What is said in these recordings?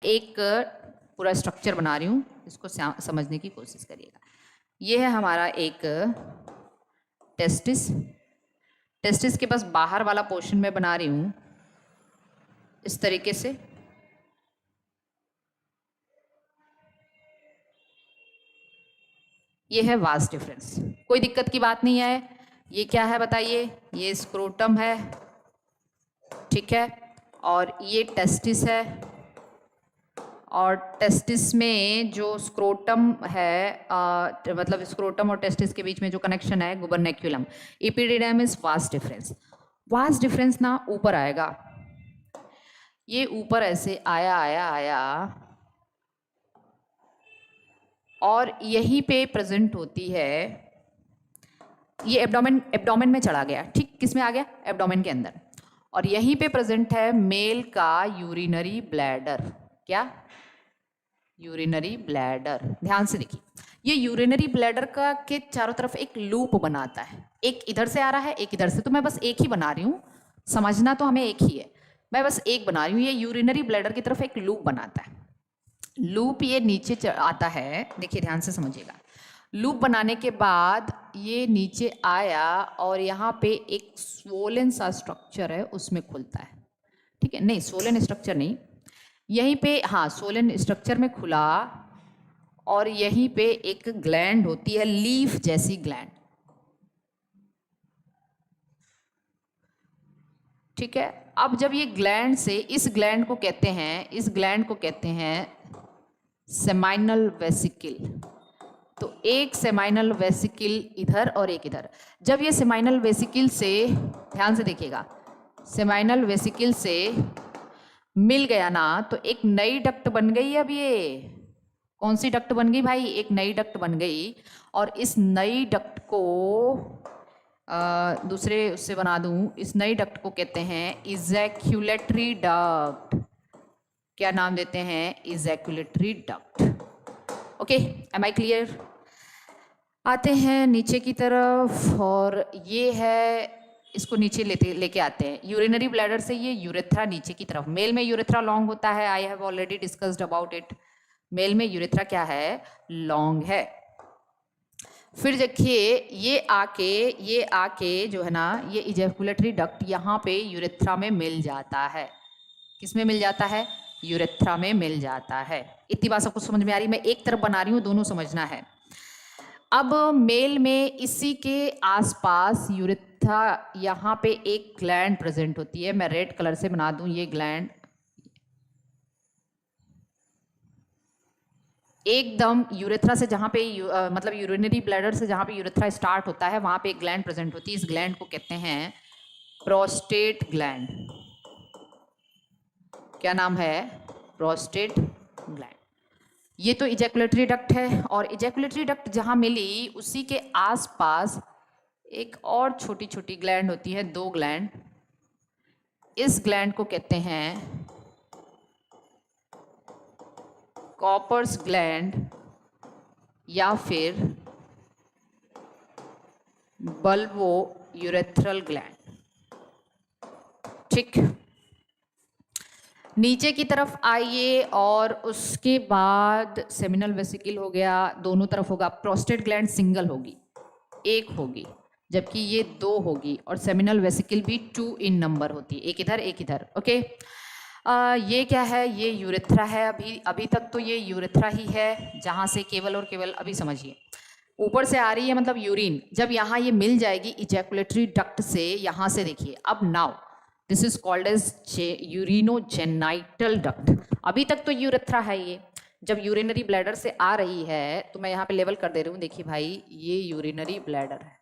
एक पूरा स्ट्रक्चर बना रही हूँ, इसको समझने की कोशिश करिएगा। ये है हमारा एक टेस्टिस। टेस्टिस के बस बाहर वाला पोर्शन में बना रही हूँ इस तरीके से। ये है वास्ट डिफरेंस, कोई दिक्कत की बात नहीं है। ये क्या है बताइए? ये स्क्रोटम है, ठीक है, और ये टेस्टिस है। और टेस्टिस में जो स्क्रोटम है, मतलब स्क्रोटम और टेस्टिस के बीच में जो कनेक्शन है gubernaculum, epididymis vas deferens. Vas deferens ना ऊपर आएगा, ये ऊपर ऐसे आया आया आया और यहीं पे प्रेजेंट होती है। ये एब्डोमेन में चला गया, ठीक, किस में आ गया? एब्डोमेन के अंदर। और यहीं पे प्रेजेंट है मेल का यूरिनरी ब्लैडर। क्या? Urinary bladder. ध्यान से देखिए, ये यूरिनरी ब्लैडर का के चारों तरफ एक लूप बनाता है, एक इधर से आ रहा है, एक इधर से। तो मैं बस एक ही बना रही हूँ, समझना तो हमें एक ही है, मैं बस एक बना रही हूँ। ये यूरिनरी ब्लैडर की तरफ एक लूप बनाता है। लूप ये नीचे आता है, देखिए ध्यान से समझिएगा। लूप बनाने के बाद ये नीचे आया और यहाँ पे एक स्वोलन सा स्ट्रक्चर है, उसमें खुलता है, ठीक है। नहीं, स्वोलन स्ट्रक्चर नहीं, यहीं पे, हाँ, स्वोलन स्ट्रक्चर में खुला और यहीं पे एक ग्लैंड होती है, लीफ जैसी ग्लैंड, ठीक है। अब जब ये ग्लैंड से, इस ग्लैंड को कहते हैं, इस ग्लैंड को कहते हैं सेमाइनल वेसिकल। तो एक सेमाइनल वेसिकल इधर और एक इधर। जब ये सेमाइनल वेसिकल से, ध्यान से देखिएगा, सेमाइनल वेसिकल से मिल गया ना, तो एक नई डक्ट बन गई। अब ये कौन सी डक्ट बन गई भाई? एक नई डक्ट बन गई। और इस नई डक्ट को दूसरे उससे बना दूं, इस नई डक्ट को कहते हैं इजैक्यूलेटरी डक्ट। क्या नाम देते हैं? Ejaculatory duct. Okay, am I clear? आते हैं नीचे की तरफ, और ये है, इसको नीचे लेके आते हैं। यूरिनरी ब्लैडर से ये यूरेथ्रा नीचे की तरफ, मेल में यूरेथ्रा लॉन्ग होता है, I have already discussed about it. Male में यूरेथ्रा क्या है? लॉन्ग है। फिर देखिए, ये आके जो है ना, ये इजैकुलेटरी डक्ट यहाँ पे यूरेथ्रा में मिल जाता है। किस में मिल जाता है? यूरेथ्रा में मिल जाता है। इतनी बात सबको समझ में आ रही? मैं एक तरफ बना रही हूँ, दोनों समझना है। अब मेल में इसी के आसपास यूरेथ्रा, यहाँ पे एक ग्लैंड प्रेजेंट होती है। मैं रेड कलर से बना दूं ये ग्लैंड, एकदम यूरेथ्रा से जहाँ पे मतलब यूरिनरी ब्लैडर से जहाँ पे यूरेथ्रा स्टार्ट होता है, वहाँ पे एक ग्लैंड प्रेजेंट होती है। इस ग्लैंड को कहते हैं प्रोस्टेट ग्लैंड। क्या नाम है? Prostate gland. ये तो इजैकुलेटरी डक्ट है, और इजैकुलेटरी डक्ट जहाँ मिली उसी के आसपास एक और छोटी छोटी ग्लैंड होती है, दो ग्लैंड। इस ग्लैंड को कहते हैं कॉपर्स ग्लैंड या फिर बल्बो यूरेथ्रल ग्लैंड, ठीक। नीचे की तरफ आइए, और उसके बाद सेमिनल वेसिकल हो गया, दोनों तरफ होगा। प्रोस्टेट ग्लैंड सिंगल होगी, एक होगी, जबकि ये दो होगी। और सेमिनल वेसिकल भी 2 इन नंबर होती है, एक इधर एक इधर, ओके। ये क्या है? ये यूरेथ्रा है। अभी तक तो ये यूरेथ्रा ही है, जहाँ से केवल और केवल, अभी समझिए, ऊपर से आ रही है मतलब यूरिन। जब यहाँ ये मिल जाएगी इजैकुलेटरी डक्ट से, यहाँ से देखिए, अब now this is called as urinogenital duct. अभी तक तो यूरेथ्रा है ये। जब यूरिनरी ब्लैडर से आ रही है, तो मैं यहाँ पे लेवल कर दे रही हूँ, देखिए भाई, ये यूरिनरी ब्लैडर है।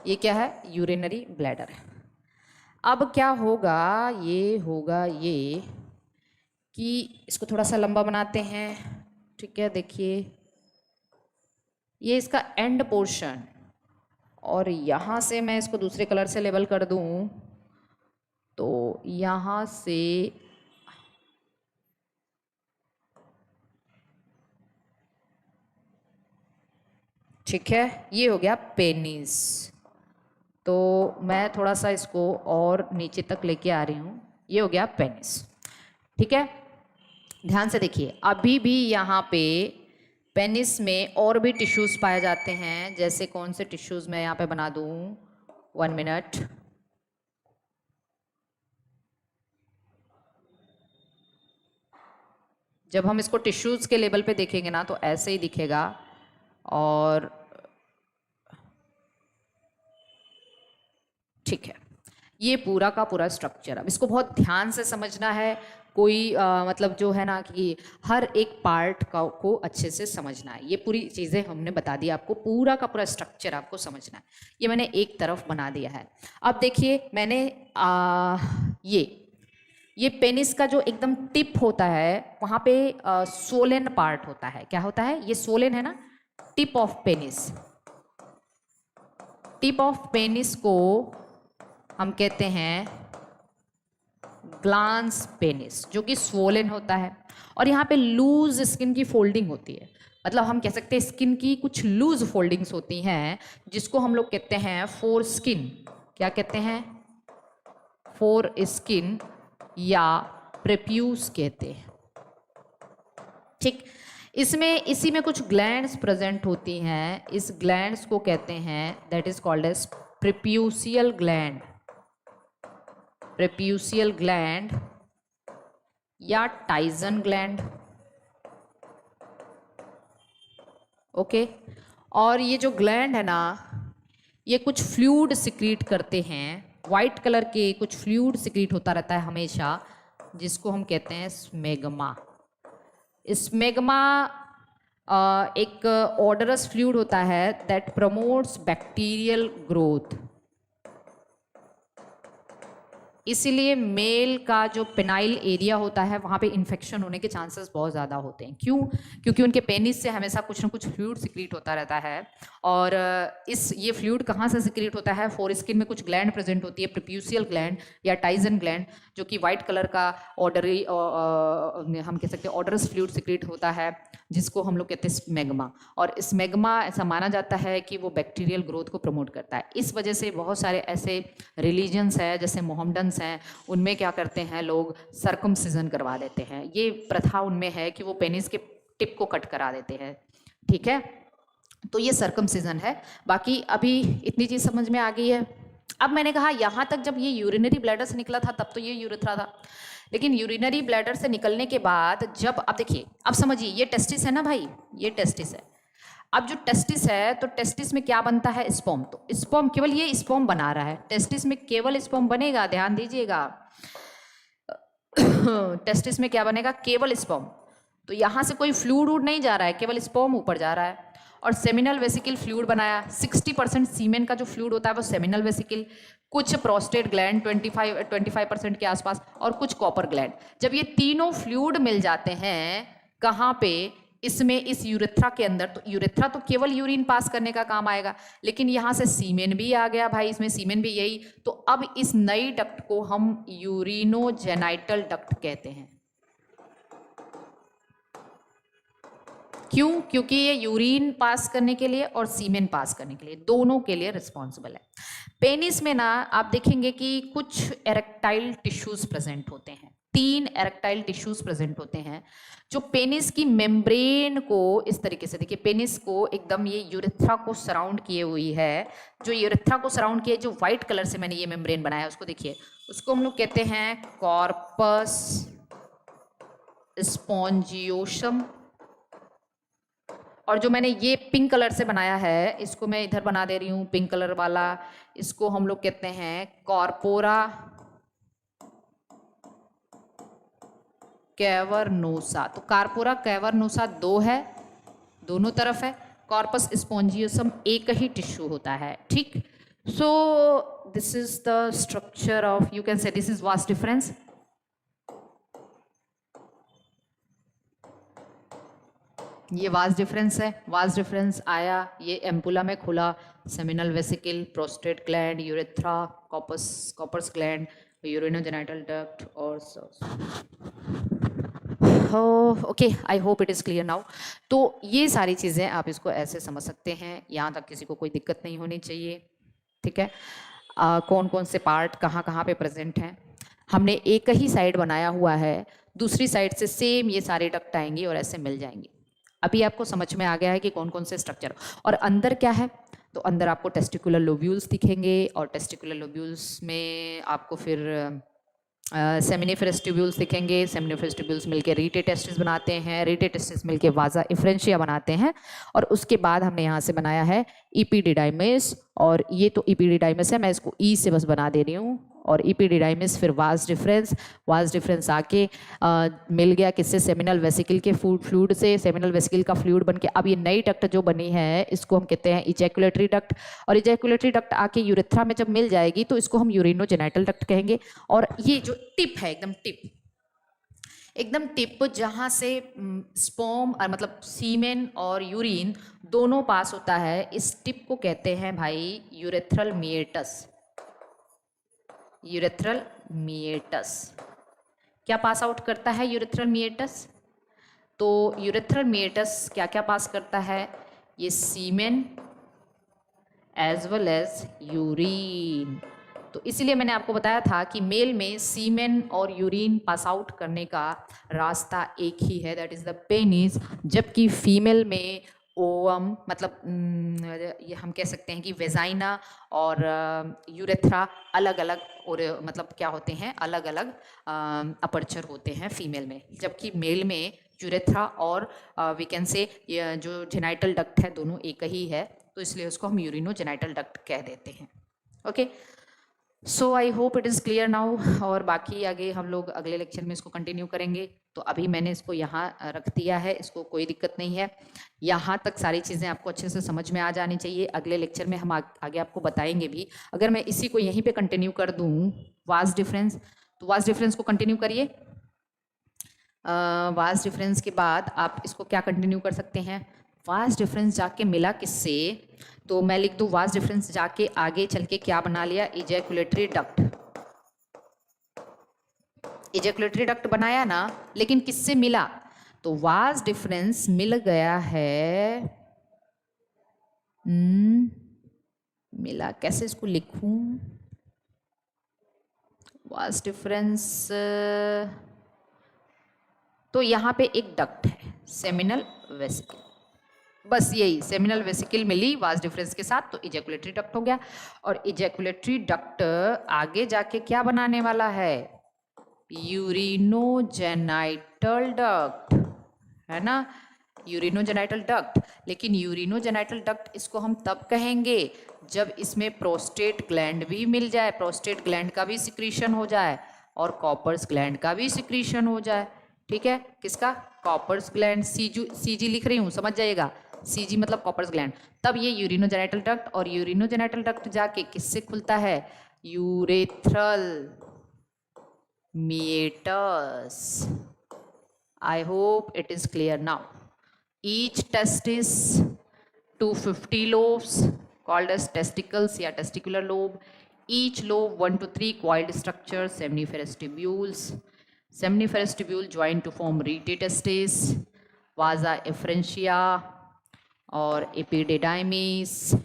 ये क्या है? यूरिनरी ब्लैडर है। अब क्या होगा? ये होगा ये कि इसको थोड़ा सा लंबा बनाते हैं, ठीक है। देखिए, ये इसका एंड पोर्शन, और यहाँ से मैं इसको दूसरे कलर से लेबल कर दूँ, तो यहाँ से ठीक है, ये हो गया पेनिस। तो मैं थोड़ा सा इसको और नीचे तक लेके आ रही हूँ, ये हो गया पेनिस। ठीक है, ध्यान से देखिए, अभी भी यहाँ पे पेनिस में और भी टिश्यूज पाए जाते हैं। जैसे कौन से टिश्यूज मैं यहाँ पे बना दूँ, 1 मिनट। जब हम इसको टिश्यूज के लेवल पे देखेंगे ना तो ऐसे ही दिखेगा। और ठीक है, ये पूरा का पूरा स्ट्रक्चर, अब इसको बहुत ध्यान से समझना है। कोई मतलब जो है ना कि हर एक पार्ट को अच्छे से समझना है। ये पूरी चीज़ें हमने बता दी आपको, पूरा का पूरा स्ट्रक्चर आपको समझना है। ये मैंने एक तरफ बना दिया है। अब देखिए मैंने ये पेनिस का जो एकदम टिप होता है वहाँ पे सोलेन पार्ट होता है। क्या होता है? ये सोलेन है ना, tip of penis. Tip of penis को हम कहते हैं ग्लांस पेनिस, जो कि स्वोलन होता है। और यहाँ पे लूज स्किन की फोल्डिंग होती है, मतलब हम कह सकते हैं स्किन की कुछ लूज फोल्डिंग्स होती हैं, जिसको हम लोग कहते हैं फोर स्किन। क्या कहते हैं? फोर स्किन या प्रेप्यूस कहते हैं। ठीक, इसमें इसी में कुछ ग्लैंड्स प्रेजेंट होती हैं। इस ग्लैंड्स को कहते हैं, that is called as preputial gland. Preputial gland या टाइजन ग्लैंड। ओके, और ये जो ग्लैंड है ना, ये कुछ फ्लूइड सिक्रीट करते हैं। वाइट कलर के कुछ फ्लूइड सिक्रीट होता रहता है हमेशा, जिसको हम कहते हैं स्मेग्मा। स्मेग्मा एक ऑडरस फ्लूइड होता है दैट प्रमोट्स बैक्टीरियल ग्रोथ। इसीलिए मेल का जो पेनाइल एरिया होता है वहाँ पे इन्फेक्शन होने के चांसेस बहुत ज़्यादा होते हैं। क्यों? क्योंकि उनके पेनिस से हमेशा कुछ ना कुछ फ्लूइड सिक्रीट होता रहता है। और ये फ्लूइड कहाँ से सिक्रीट होता है? फोर स्किन में कुछ ग्लैंड प्रेजेंट होती है, प्रेप्यूसियल ग्लैंड या टाइजन ग्लैंड, जो कि वाइट कलर का ऑडरी हम कह सकते हैं ऑडरस फ्लूइड सिक्रीट होता है, जिसको हम लोग कहते हैं स्मेग्मा। और स्मेग्मा ऐसा माना जाता है कि वो बैक्टीरियल ग्रोथ को प्रमोट करता है। इस वजह से बहुत सारे ऐसे रिलीजन्स हैं, जैसे मोहम्मडन्स हैं, उनमें क्या करते हैं लोग, सर्कमसिजन करवा देते हैं। ये प्रथा उनमें है कि वो पेनिस के टिप को कट करा देते हैं। ठीक है, तो ये सर्कमसिजन है। बाकी अभी इतनी चीज़ समझ में आ गई है। अब मैंने कहा यहाँ तक जब ये यूरिनरी ब्लैडर से निकला था तब तो ये यूरेथ्रा था, लेकिन यूरिनरी ब्लैडर से निकलने के बाद जब, अब देखिए, अब समझिए, ये टेस्टिस है ना भाई, ये टेस्टिस है। अब जो टेस्टिस है, तो टेस्टिस में क्या बनता है? स्पर्म। तो स्पर्म, केवल ये स्पर्म बना रहा है, टेस्टिस में केवल स्पर्म बनेगा, ध्यान दीजिएगा। टेस्टिस में क्या बनेगा? केवल स्पर्म। तो यहाँ से कोई फ्लूइड नहीं जा रहा है, केवल स्पर्म ऊपर जा रहा है। और सेमिनल वेसिकल फ्लूइड बनाया। 60% सीमेन का जो फ्लूइड होता है वो सेमिनल वेसिकल, कुछ प्रोस्टेट ग्लैंड 25% के आसपास, और कुछ कॉपर ग्लैंड। जब ये तीनों फ्लूइड मिल जाते हैं कहाँ पे? इसमें, इस यूरेथ्रा के अंदर। तो यूरेथ्रा तो केवल यूरिन पास करने का काम आएगा, लेकिन यहाँ से सीमेन भी आ गया भाई, इसमें सीमेन भी यही। तो अब इस नई डक्ट को हम यूरिनोजेनाइटल डक्ट कहते हैं। क्यों? क्योंकि ये यूरिन पास करने के लिए और सीमेन पास करने के लिए, दोनों के लिए रिस्पॉन्सिबल है। पेनिस में ना आप देखेंगे कि कुछ एरेक्टाइल टिश्यूज प्रेजेंट होते हैं। 3 एरेक्टाइल टिश्यूज प्रेजेंट होते हैं जो पेनिस की मेम्ब्रेन को इस तरीके से, देखिए पेनिस को एकदम ये यूरेथ्रा को सराउंड किए हुई है। जो यूरेथ्रा को सराउंड किए, जो व्हाइट कलर से मैंने ये मेम्ब्रेन बनाया उसको देखिए, उसको हम लोग कहते हैं कॉर्पस स्पॉन्जियोसम। और जो मैंने ये पिंक कलर से बनाया है, इसको मैं इधर बना दे रही हूँ पिंक कलर वाला, इसको हम लोग कहते हैं कॉर्पोरा कैवर्नोसा। तो कॉर्पोरा कैवर्नोसा 2 है, दोनों तरफ है। कॉर्पस स्पॉन्जियोसम एक ही टिश्यू होता है। ठीक, so this is the structure of, you can say this is vas deferens. ये वाज डिफरेंस है, वाज डिफरेंस आया, ये एम्पुला में खुला, seminal vesicle, prostate gland, urethra, Cowper's gland, urinogenital duct और okay, I hope it is clear now. तो ये सारी चीज़ें आप इसको ऐसे समझ सकते हैं, यहाँ तक किसी को कोई दिक्कत नहीं होनी चाहिए। ठीक है, कौन कौन से पार्ट कहाँ कहाँ पे प्रेजेंट हैं। हमने एक ही साइड बनाया हुआ है, दूसरी साइड से सेम ये सारे डक्ट आएंगे और ऐसे मिल जाएंगे। अभी आपको समझ में आ गया है कि कौन कौन से स्ट्रक्चर। और अंदर क्या है, तो अंदर आपको टेस्टिकुलर लोब्यूल्स दिखेंगे और टेस्टिकुलर लोब्यूल्स में आपको फिर सेमिनिफरस ट्यूब्यूल्स दिखेंगे। सेमिनिफरस ट्यूब्यूल्स मिलके रीटे टेस्टिस बनाते हैं, रीटे टेस्टिस मिलके वाजा इफ्रेंशिया बनाते हैं। और उसके बाद हमने यहाँ से बनाया है इपीडिडाइमिस, और ये तो इपीडिडाइमिस है, मैं इसको ई से बस बना दे रही हूँ। और इपीडिडाइमिस फिर वाज डिफरेंस आके मिल गया किससे, सेमिनल वेसिकल के फ्लूइड से। सेमिनल वेसिकल का फ्लूइड बन के अब ये नई डक्ट जो बनी है इसको हम कहते हैं इजैकुलेटरी डक्ट। और इजैकुलेटरी डक्ट आके यूरेथ्रा में जब मिल जाएगी तो इसको हम यूरिनोजेनिटल डक्ट कहेंगे। और ये जो टिप है, एकदम टिप जहाँ से स्पर्म मतलब सीमेन और यूरिन दोनों पास होता है, इस टिप को कहते हैं भाई यूरेथ्रल मिएटस। यूरेथ्रल मिएटस क्या पास आउट करता है यूरेथ्रल मिएटस? तो यूरेथ्रल मिएटस क्या क्या पास करता है, ये सीमेन एज वेल एज यूरिन। तो इसीलिए मैंने आपको बताया था कि मेल में सीमेन और यूरिन पास आउट करने का रास्ता एक ही है, दैट इज द पेनिस। जबकि फीमेल में ओवम मतलब ये हम कह सकते हैं कि वेजाइना और यूरेथ्रा अलग अलग, और मतलब क्या होते हैं, अलग अलग अपर्चर होते हैं फीमेल में। जबकि मेल में यूरेथ्रा और वी कैन से जो जेनाइटल डक्ट है दोनों एक ही है, तो इसलिए उसको हम यूरिनोजेनिटल डक्ट कह देते हैं। Okay, so I hope it is clear now. और बाकी आगे हम लोग अगले लेक्चर में इसको कंटिन्यू करेंगे। तो अभी मैंने इसको यहाँ रख दिया है, इसको कोई दिक्कत नहीं है। यहाँ तक सारी चीज़ें आपको अच्छे से समझ में आ जानी चाहिए। अगले लेक्चर में हम आगे आपको बताएंगे भी। अगर मैं इसी को यहीं पे कंटिन्यू कर दूँ वाज डिफरेंस, तो वाज डिफरेंस को कंटिन्यू करिए। वाज डिफरेंस के बाद आप इसको क्या कंटिन्यू कर सकते हैं, वाज डिफरेंस जाके मिला किससे, तो मैं लिख दूँ वाज डिफरेंस जाके आगे चल के क्या बना लिया, इजैकुलेटरी डक्ट। इजैकुलेटरी डक्ट बनाया ना, लेकिन किससे मिला, तो वाज डिफरेंस मिल गया है मिला, कैसे इसको लिखूं, वाज डिफरेंस, तो यहाँ पे एक डक्ट है सेमिनल वेसिकल, बस यही सेमिनल वेसिकल मिली वाज डिफरेंस के साथ, तो इजैकुलेटरी डक्ट हो गया। और इजैकुलेटरी डक्ट आगे जाके क्या बनाने वाला है, यूरिनोजेनिटल डक्ट, है ना, यूरिनोजेनिटल डक्ट। लेकिन यूरिनोजेनिटल डक्ट इसको हम तब कहेंगे जब इसमें प्रोस्टेट ग्लैंड भी मिल जाए, प्रोस्टेट ग्लैंड का भी सिक्रीशन हो जाए और कॉपर्स ग्लैंड का भी सिक्रीशन हो जाए। ठीक है, किसका, कॉपर्स ग्लैंड, सीजी लिख रही हूँ, समझ जाइएगा, सीजी मतलब कॉपर्स ग्लैंड। तब ये यूरिनोजेनिटल डक्ट, और यूरिनोजेनिटल डक्ट जाके किससे खुलता है, urethral meatus. I hope it is clear now. Each testis 250 lobes called as testicles या testicular lobe. Each lobe 1 to 3 coiled structures, seminiferous tubules. Seminiferous tubule joined to form rete testis, vasa efferentia और epididymis,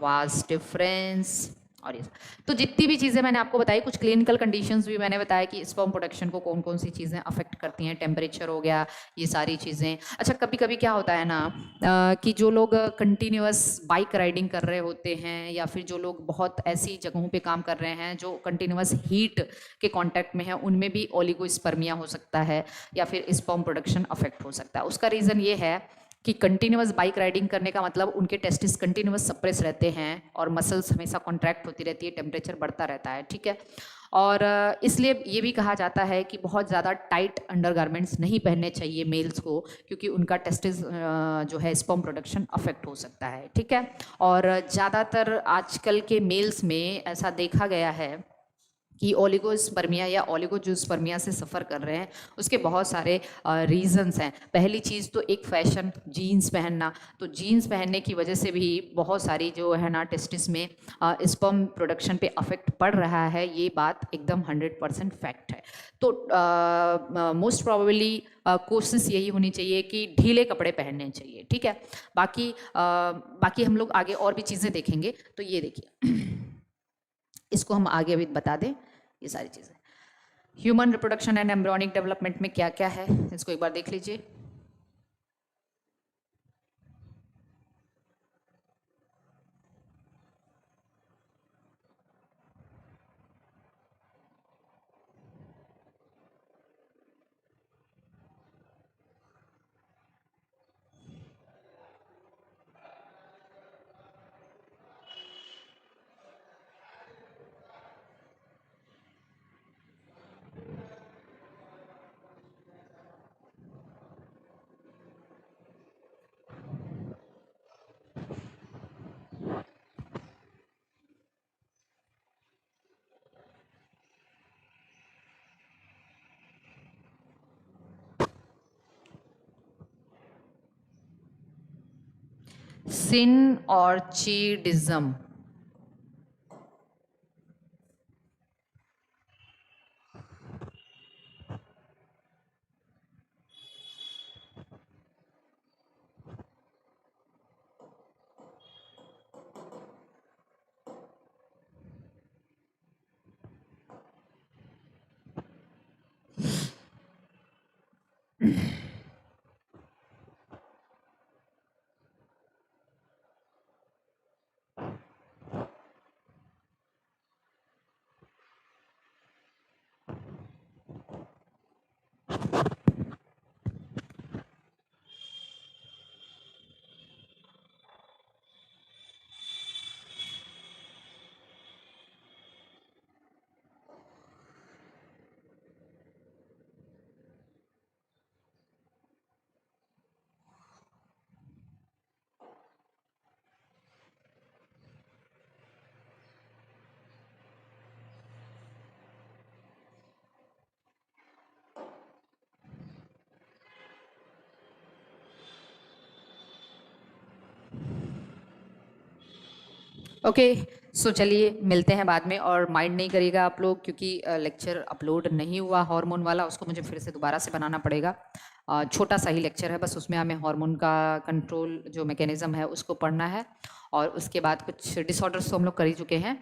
vas deferens। और ये तो जितनी भी चीज़ें मैंने आपको बताई, कुछ क्लिनिकल कंडीशंस भी मैंने बताया कि स्पर्म प्रोडक्शन को कौन कौन सी चीज़ें अफेक्ट करती हैं, टेम्परेचर हो गया, ये सारी चीज़ें। अच्छा, कभी कभी क्या होता है ना कि जो लोग कंटिन्यूअस बाइक राइडिंग कर रहे होते हैं, या फिर जो लोग बहुत ऐसी जगहों पे काम कर रहे हैं जो कंटिन्यूअस हीट के कांटेक्ट में है, उनमें भी ओलिगोस्पर्मिया हो सकता है या फिर स्पर्म प्रोडक्शन अफेक्ट हो सकता है। उसका रीज़न ये है कि कंटिन्यूअस बाइक राइडिंग करने का मतलब उनके टेस्टिस कंटिन्यूअस सप्रेस रहते हैं और मसल्स हमेशा कॉन्ट्रैक्ट होती रहती है, टेम्परेचर बढ़ता रहता है। ठीक है, और इसलिए ये भी कहा जाता है कि बहुत ज़्यादा टाइट अंडरगारमेंट्स नहीं पहनने चाहिए मेल्स को, क्योंकि उनका टेस्टिस जो है स्पर्म प्रोडक्शन अफेक्ट हो सकता है। ठीक है, और ज़्यादातर आजकल के मेल्स में ऐसा देखा गया है कि ओलिगोस्पर्मिया या ओलिगोजूस्पर्मिया से सफ़र कर रहे हैं। उसके बहुत सारे रीजंस हैं। पहली चीज़ तो एक फैशन, जीन्स पहनना, तो जीन्स पहनने की वजह से भी बहुत सारी जो है ना टेस्टिस में स्पर्म प्रोडक्शन पे अफेक्ट पड़ रहा है। ये बात एकदम 100% फैक्ट है। तो मोस्ट प्रोबेबली कोशिश यही होनी चाहिए कि ढीले कपड़े पहनने चाहिए। ठीक है, बाकी हम लोग आगे और भी चीज़ें देखेंगे। तो ये देखिए, इसको हम आगे अभी बता दें, ये सारी चीज़ें। Human reproduction and embryonic development में क्या क्या है, इसको एक बार देख लीजिए। सिन और चीडिज्म, ओके। सो चलिए मिलते हैं बाद में, और माइंड नहीं करिएगा आप लोग, क्योंकि लेक्चर अपलोड नहीं हुआ हार्मोन वाला, उसको मुझे फिर से दोबारा से बनाना पड़ेगा। छोटा सा ही लेक्चर है, बस उसमें हमें हार्मोन का कंट्रोल जो मैकेनिज्म है उसको पढ़ना है, और उसके बाद कुछ डिसऑर्डर्स तो हम लोग कर ही चुके हैं।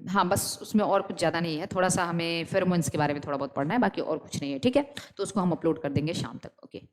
हाँ बस उसमें और कुछ ज़्यादा नहीं है, थोड़ा सा हमें फेरोमोन्स के बारे में थोड़ा बहुत पढ़ना है, बाकी और कुछ नहीं है, ठीक है। तो उसको हम अपलोड कर देंगे शाम तक। ओके।